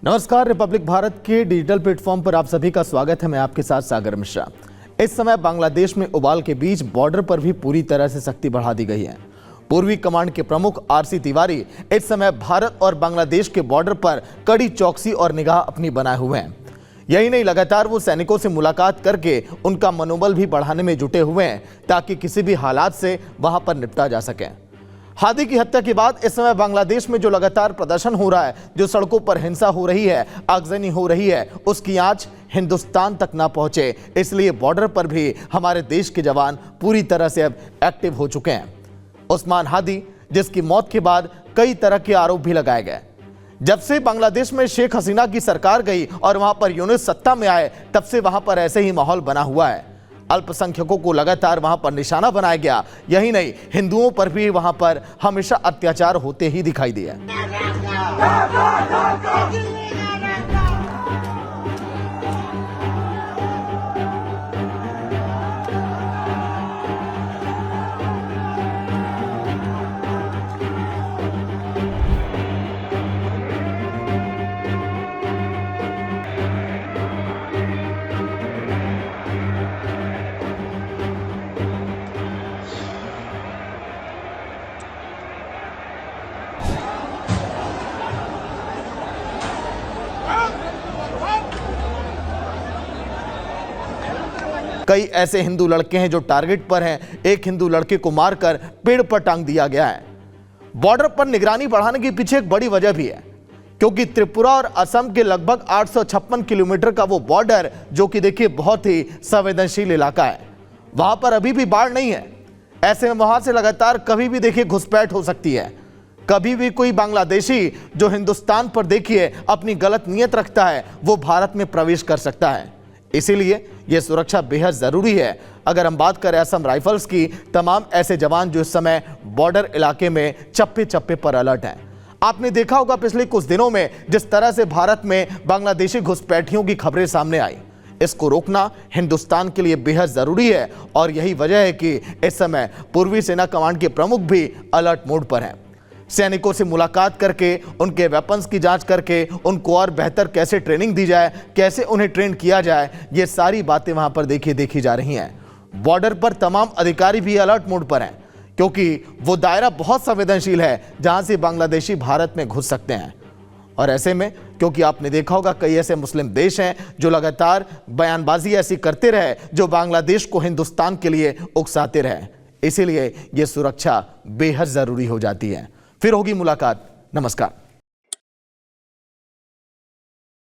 नमस्कार, रिपब्लिक भारत के digital platform पर आप सभी का स्वागत है। मैं आपके साथ सागर मिश्रा। इस समय बांग्लादेश में उबाल के बीच बॉर्डर पर भी पूरी तरह से सख्ती बढ़ा दी गई है। पूर्वी कमांड के प्रमुख आरसी तिवारी इस समय भारत और बांग्लादेश के बॉर्डर पर कड़ी चौकसी और निगाह अपनी बनाए हुए हैं। यही नहीं, लगातार वो सैनिकों से मुलाकात करके उनका मनोबल भी बढ़ाने में जुटे हुए हैं ताकि किसी भी हालात से वहां पर निपटा जा सके। हादी की हत्या के बाद इस समय बांग्लादेश में जो लगातार प्रदर्शन हो रहा है, जो सड़कों पर हिंसा हो रही है, आगजनी हो रही है, उसकी आंच हिंदुस्तान तक ना पहुंचे, इसलिए बॉर्डर पर भी हमारे देश के जवान पूरी तरह से अब एक्टिव हो चुके हैं। उस्मान हादी, जिसकी मौत के बाद कई तरह के आरोप भी लगाए गए। जब से बांग्लादेश में शेख हसीना की सरकार गई और वहां पर यूनुस सत्ता में आए, तब से वहां पर ऐसे ही माहौल बना हुआ है। अल्पसंख्यकों को लगातार वहां पर निशाना बनाया गया। यही नहीं, हिंदुओं पर भी वहां पर हमेशा अत्याचार होते ही दिखाई दिए। कई ऐसे हिंदू लड़के हैं जो टारगेट पर हैं। एक हिंदू लड़के को मारकर पेड़ पर टांग दिया गया है। बॉर्डर पर निगरानी बढ़ाने के पीछे एक बड़ी वजह भी है, क्योंकि त्रिपुरा और असम के लगभग 856 किलोमीटर का वो बॉर्डर, जो कि देखिए बहुत ही संवेदनशील इलाका है, वहां पर अभी भी बाढ़ नहीं है। ऐसे में वहां से लगातार कभी भी देखिए घुसपैठ हो सकती है। कभी भी कोई बांग्लादेशी जो हिंदुस्तान पर देखिए अपनी गलत नीयत रखता है, वो भारत में प्रवेश कर सकता है। इसीलिए यह सुरक्षा बेहद जरूरी है। अगर हम बात करें असम राइफल्स की, तमाम ऐसे जवान जो इस समय बॉर्डर इलाके में चप्पे चप्पे पर अलर्ट हैं। आपने देखा होगा पिछले कुछ दिनों में जिस तरह से भारत में बांग्लादेशी घुसपैठियों की खबरें सामने आई। इसको रोकना हिंदुस्तान के लिए बेहद जरूरी है और यही वजह है कि इस समय पूर्वी सेना कमांड के प्रमुख भी अलर्ट मोड पर हैं। सैनिकों से मुलाकात करके, उनके वेपन्स की जांच करके, उनको और बेहतर कैसे ट्रेनिंग दी जाए, कैसे उन्हें ट्रेन किया जाए, ये सारी बातें वहां पर देखी जा रही हैं। बॉर्डर पर तमाम अधिकारी भी अलर्ट मोड पर हैं, क्योंकि वो दायरा बहुत संवेदनशील है जहां से बांग्लादेशी भारत में घुस सकते हैं। और ऐसे में, क्योंकि आपने देखा होगा कई ऐसे मुस्लिम देश हैं जो लगातार बयानबाजी ऐसी करते रहे जो बांग्लादेश को हिंदुस्तान के लिए उकसाते रहे, इसीलिए ये सुरक्षा बेहद जरूरी हो जाती है। फिर होगी मुलाकात। नमस्कार।